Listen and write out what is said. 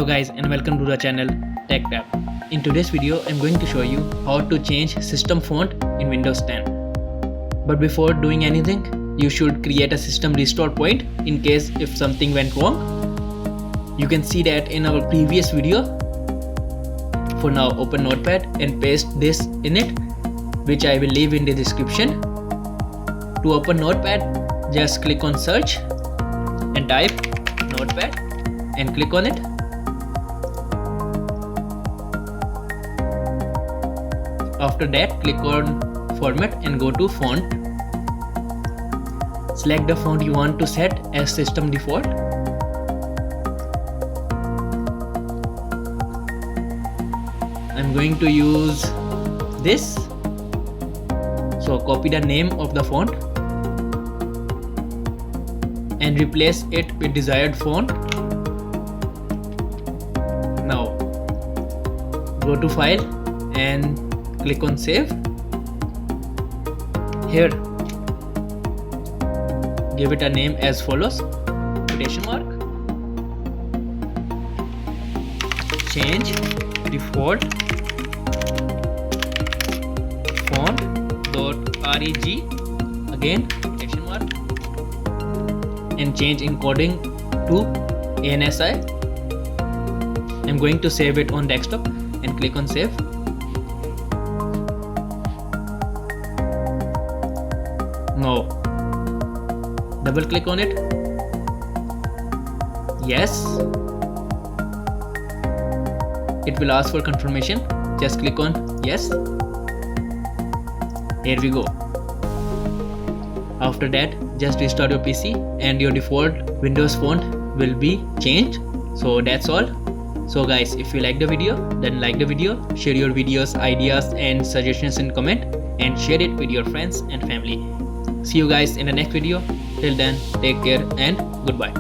Hello guys and welcome to the channel TECHTAP. In today's video I'm going to show you how to change system font in Windows 10. But before doing anything, you should create a system restore point in case if something went wrong. You can see that in our previous video. For now, open Notepad and paste this in it, which I will leave in the description. To open Notepad, just click on search and type Notepad and click on it. After that, click on format and go to font. Select the font you want to set as system default. I'm going to use this. So copy the name of the font and replace it with desired font. Now go to file and click on save. Here give it a name as follows: quotation mark, change default font.reg, again quotation mark, and change encoding to ANSI. I'm going to save it on desktop and click on save. Now double click on it. Yes, it will ask for confirmation. Just click on yes. Here we go. After that, just restart your PC and your default Windows font will be changed. So that's all. So guys, if you like the video, then like the video, share your videos, ideas and suggestions in comment, and share it with your friends and family. See you guys in the next video. Till then, take care and goodbye.